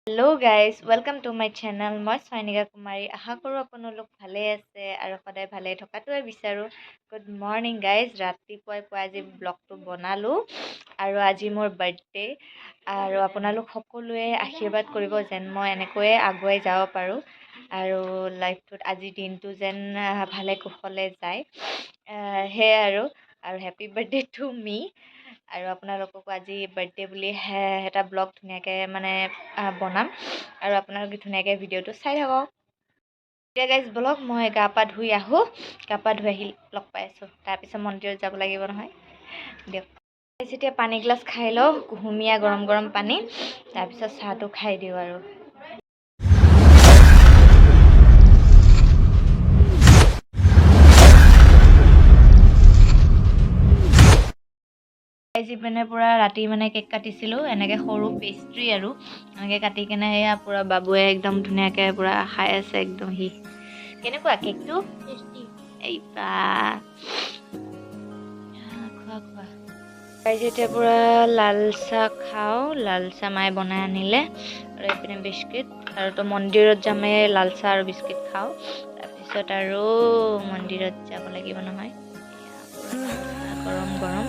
Hello' guys welcome to my channel. মই চয়নিকা কুমাৰী। আশা কৰোঁ আপোনালোক ভালে আছে আৰু সদায় ভালে থকাটোৱে বিচাৰোঁ। Good morning guys. ৰাতিপুৱাই আজি ব্লগটো বনালোঁ আৰু আজি মোৰ বাৰ্থডে আৰু আপোনালোক সকলোৱে আশীৰ্বাদ কৰিব যেন মই এনেকৈয়ে আগুৱাই যাব পাৰোঁ আৰু লাইফটোত আজিৰ দিনটো যেন ভালে কুশলে যায়, সেয়াই আৰু হেপী বাৰ্থডে টু মি। আৰু আপোনালোককো আজি বাৰ্থডে বুলি এটা ব্লগ ধুনীয়াকৈ বনাম আৰু আপোনালোকে ধুনীয়াকৈ ভিডিঅ'টো চাই থাকক। এতিয়া গাইজ ব্লগ মই গা পা ধুই আহোঁ, গা পা ধুই আহি লগ পাই আছোঁ, তাৰপিছত মন্দিৰত যাব লাগিব নহয়। দিয়ক এতিয়া পানী গিলাচ খাই লওঁ, কুহুমীয়া গৰম গৰম পানী, তাৰপিছত চাহটো খাই দিওঁ আৰু পিনে পূৰা ৰাতি কেক কাটিছিলোঁ, এনেকৈ সৰু পেষ্ট্ৰি আৰু এনেকৈ কাটি কেনে সেয়া পূৰা বাবুৱে একদম ধুনীয়াকৈ পূৰা খাই আছে। একদম সি কেনেকুৱা কেকটো এই খোৱা এতিয়া পূৰা লাল চাহ খাওঁ। লাল চাহ মায়ে বনাই আনিলে আৰু এইপিনে বিস্কিট, আৰু তো মন্দিৰত যামে লাল চাহ আৰু বিস্কিট খাওঁ। তাৰপিছত আৰু মন্দিৰত যাব লাগিব নহয়, গৰম গৰম।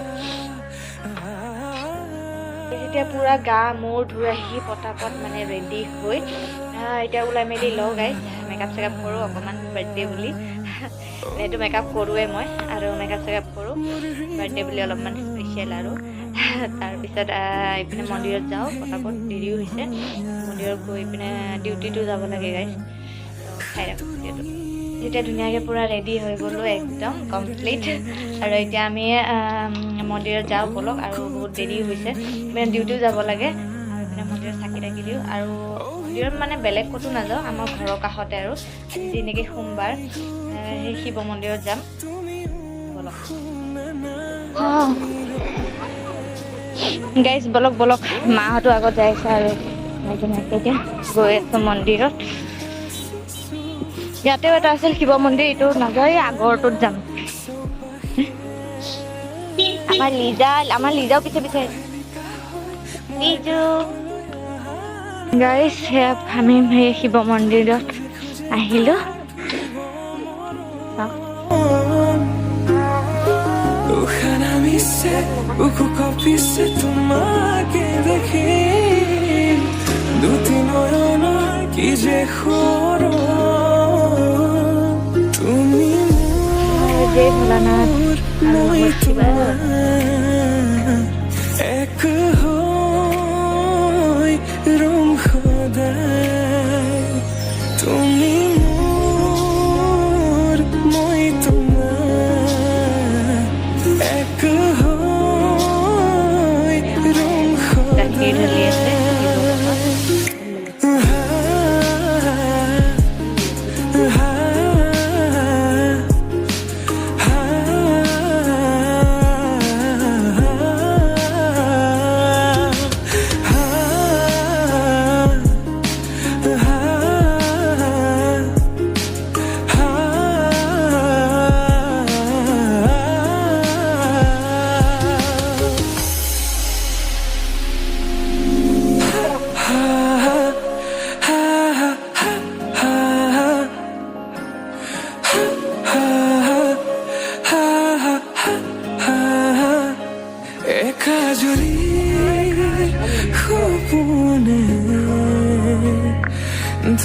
এতিয়া পূৰা গা মূৰ ধুই আহি পটাপট ৰেডি হৈ এতিয়া ওলাই মেলি লওঁ গাইজ। মেকআপ চেকআপ কৰোঁ অকণমান, বাৰ্থডে বুলি এনেইতো মেকআপ কৰোঁৱেই মই, আৰু মেকআপ চেকআপ কৰোঁ বাৰ্থডে বুলি অলপমান স্পেচিয়েল আৰু তাৰপিছত এইপিনে মন্দিৰত যাওঁ পটাপট, দেৰিও হৈছে। মন্দিৰত গৈ পিনে ডিউটিটো যাব লাগে গাইজ, খাই ৰাখোঁ ভিডিঅ'টো। এতিয়া ধুনীয়াকৈ পূৰা ৰেডি হৈ গ'লোঁ, একদম কমপ্লিট। আৰু এতিয়া আমি মন্দিৰত যাওঁ ব'লক, আৰু বহুত দেৰি হৈছে, মানে ডিউটিও যাব লাগে। আৰু এইপিনে মন্দিৰত চাকি তাকি দিওঁ, আৰু মন্দিৰত বেলেগ ক'তো নাযাওঁ, আমাৰ ঘৰৰ কাষতে আৰু আজি যেনেকৈ সোমবাৰ সেই শিৱ মন্দিৰত যাম ব'লক গাইজ। ব'লক মাহঁতো আগত যাই আছে আৰু এতিয়া গৈ আছোঁ মন্দিৰত। ইয়াতেও এটা আছিল শিৱ মন্দিৰ, এইটো নাযাওঁ, এই আগৰটোত যাম। আমাৰ লিজাও পিছে লিজু গাইজ। সেয়া আমি সেই শিৱ মন্দিৰত আহিলোঁ। জয় ভোলানাথ গাখীৰ ঢালি আছে।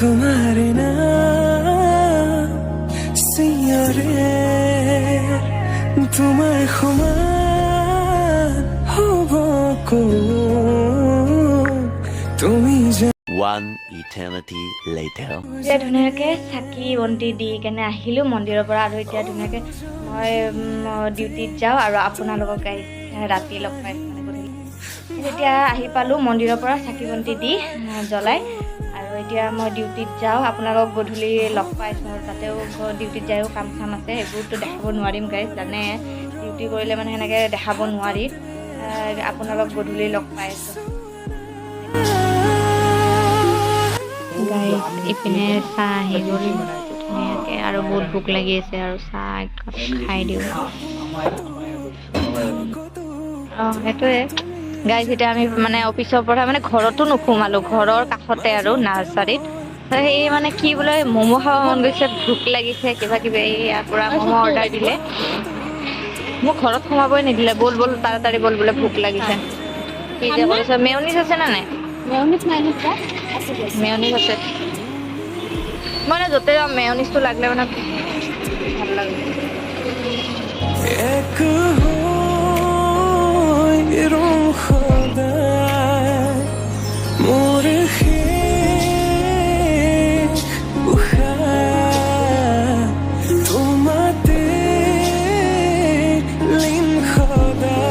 तुम्हारे नाम सियारे तुम्हारे खुमान हो তুমি One eternity later. এতিয়া ধুনীয়াকৈ চাকি বন্তি দি কেনে আহিলোঁ মন্দিৰৰ পৰা, আৰু এতিয়া ধুনীয়াকৈ মই ডিউটিত যাওঁ আৰু আপোনালোকক ৰাতি লগ পাইছোঁ গধূলি। এতিয়া আহি পালোঁ মন্দিৰৰ পৰা চাকি বন্তি দি জ্বলাই, আৰু এতিয়া মই ডিউটিত যাওঁ। আপোনালোকক গধূলি লগ পাইছোঁ, আৰু তাতেও ডিউটিত যায়ো কাম চাম আছে, সেইবোৰতো দেখাব নোৱাৰিম গাইজ, জানে ডিউটি কৰিলে সেনেকৈ দেখাব নোৱাৰি। আপোনালোক গধূলি লগ পাইছোঁ গাইজ। ইপিনে চাহ আহি গ'ল ধুনীয়াকৈ, আৰু বহুত ভোক লাগি আছে, আৰু চাহ একাপ খাই দিওঁ। সেইটোৱে গাইজ এতিয়া আমি মানে অফিচৰ পৰা মানে ঘৰতো নোসোমালো, ঘৰৰ কাষতে আৰু নাৰ্চাৰীত। সেই মানে কি বোলে ম'ম' খাব মন গৈছে, ভোক লাগিছে, কিবা কিবি ইয়াৰ পৰা ম'ম' অৰ্ডাৰ দিলে। মোক ঘৰত সোমাবই নিদিলে, বল বল তাড়াতাড়ি বল বোলে ভোক লাগিছে। কি যে কৰিছ, মেয়নিজ আছে নে নাই? মেয়নিজ আছে। মানে য'তে যাওঁ মেয়নিজটো লাগিলে মানে ভাল লাগে। এক হৈ ৰং সদায় মোৰ শেষ উশাহ তোমাতে লীন সদায়।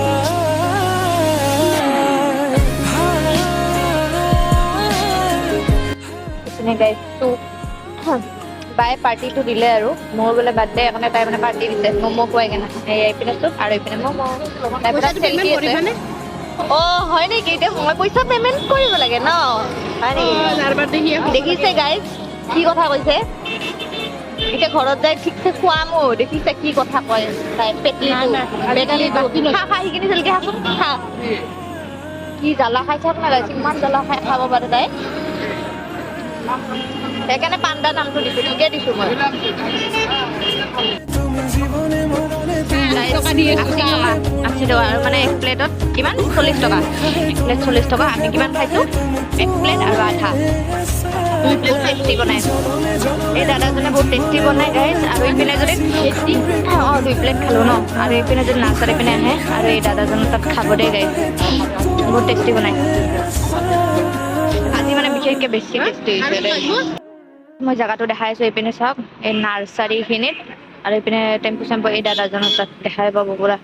গাইজটো বায়ে পাৰ্টিটো দিলে আৰু মোৰ বোলে বাৰ্থডে এখনে তাই মানে পাৰ্টি দিছে ম'ম' খুৱাই কেনে। এই এইপিনে চুপ আৰু এইপিনে ম'ম'। অ' হয় নেকি? এতিয়া মই পইচা পেমেণ্ট কৰিব লাগে ন? হয় নেকি? দেখিছে গাইজ কি কথা কৈছে? এতিয়া ঘৰত যাই ঠিকছে খুৱামো। দেখিছে কি কথা কয় তাই? পেটলিটো খা খা সেইখিনি জলদি খাচোন খা। কি জ্বালা খাই চাওক না গাইজ, ইমান জ্বালা খাই খাব পাৰে তাই। সেইকাৰণে পাণ্ডা নামটো দিছো, ঠিকে দিছো মই। তুমি জীৱনে মৰণে 80 টকা আৰু মানে এক প্লেটত কিমান 40 টকা। এক প্লেট 40 টকা। আমি কিমান খাইছো? এক প্লেট আৰু আধা। বহুত টেষ্টি বনাই। এই দাদাজনে বহুত টেষ্টি বনাই গাইজ। আৰু এইপিনে যদি 2 প্লেট খালো ন, আৰু এইপিনে যদি নাৰ্চাৰী পিনে আহে আৰু এই দাদাজনৰ তাত খাব দেই গাইজ, বহুত টেষ্টি বনাই। আজি মানে বিশেষকৈ বেছি টেষ্টি হৈছে দেই। মই জেগাটো দেখাই আছো, এইপিনে চাওক এই নাৰ্চাৰীখিনিত, আৰু এইপিনে টেম্পু চেম্পু এই দাদাজনৰ তাত দেখাই পাব পুৰা।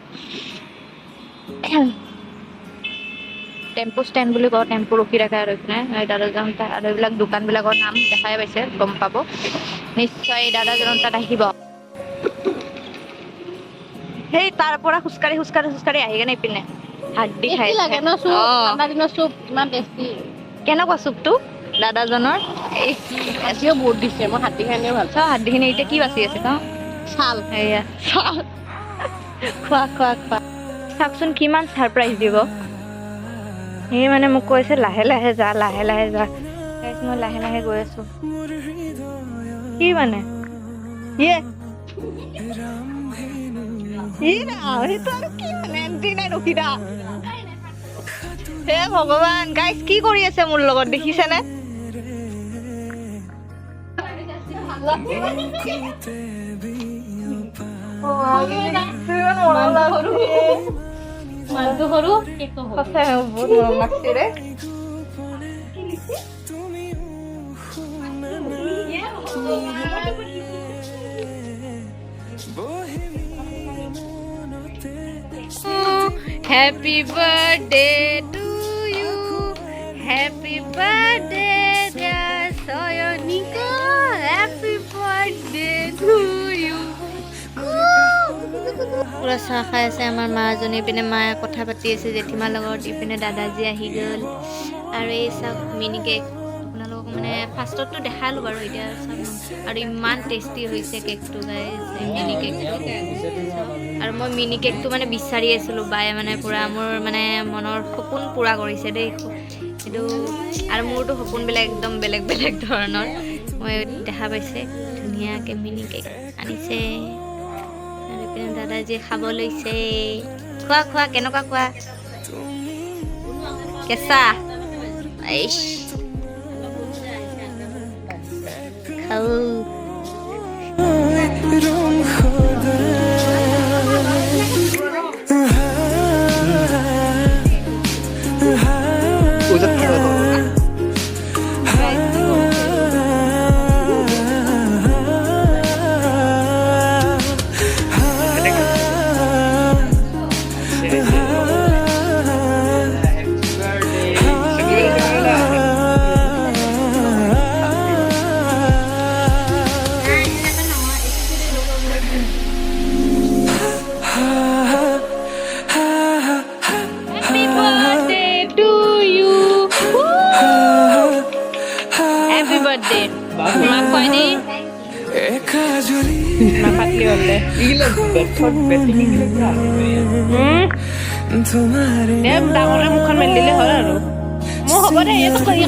টেম্পু ষ্টেণ্ড বুলি কওঁ, টেম্পু ৰখি ৰাখে আৰু এইপিনে এই দাদাজন তাত, আৰু এইবিলাক দোকানবিলাকৰ নাম দেখাই পাইছে, গম পাব নিশ্চয়। এই দাদাজনৰ তাত আহিব। সেই তাৰ পৰা খোজকাঢ়ি খোজকাঢ়ি খোজকাঢ়ি আহি কেনে এইপিনে হাড্ডি খাই লাগে ন চুপ। ঠাণ্ডা দিনৰ চুপ ইমান টেষ্টি। কেনেকুৱা চুপটো দাদাজনৰ? আজিও বহুত দিছে, মই হাড্ডি খাই ভাল পাওঁ। হাড্ডিখিনি এতিয়া কি বাচি আছে ন? ছাল। এয়া ছাল। খোৱা খোৱা খোৱা। চাওকচোন কিমান ছাৰপ্ৰাইজ দিব। সি মানে মোক কৈছে লাহে লাহে যা, লাহে লাহে যা। মই লাহে লাহে গৈ আছো। কি মানে ইয়ে হে ভগৱান গাইজ, কি কৰি আছে মোৰ লগত দেখিছেনে? Happy birthday to you, happy birthday dear Soyonika, happy birthday to you. পুৰা চাহ খাই আছে আমাৰ মাজনী, ইপিনে মায়ে কথা পাতি আছে জেঠীমাৰ লগত, ইপিনে দাদাজী আহি গ'ল। আৰু এই চাওক মিনি কেক, আপোনালোকক মানে ফাৰ্ষ্টতটো দেখালোঁ বাৰু, এতিয়া চাওক আৰু ইমান টেষ্টি হৈছে কেকটো গাইজ, মিনি কেকটো। আৰু মই মিনি কেকটো মানে বিচাৰি আছিলোঁ, বায়ে মানে পূৰা মোৰ মানে মনৰ সপোন পূৰা কৰিছে দেই এইটো। আৰু মোৰতো সপোনবিলাক একদম বেলেগ বেলেগ ধৰণৰ। মই দেখা পাইছে ধুনীয়াকৈ মিনি কেক আনিছে, আৰু এইপিনে দাদাজীয়ে খাব লৈছে। খোৱা খোৱা, কেনেকুৱা খোৱা? কেঁচা আইচ খাওঁ। ৰং সদায় तुम्हारे দে ডাঙৰে মুখখন মেলি দিলে হ'ল আৰু মোৰ হ'ব দে এইটো কৰি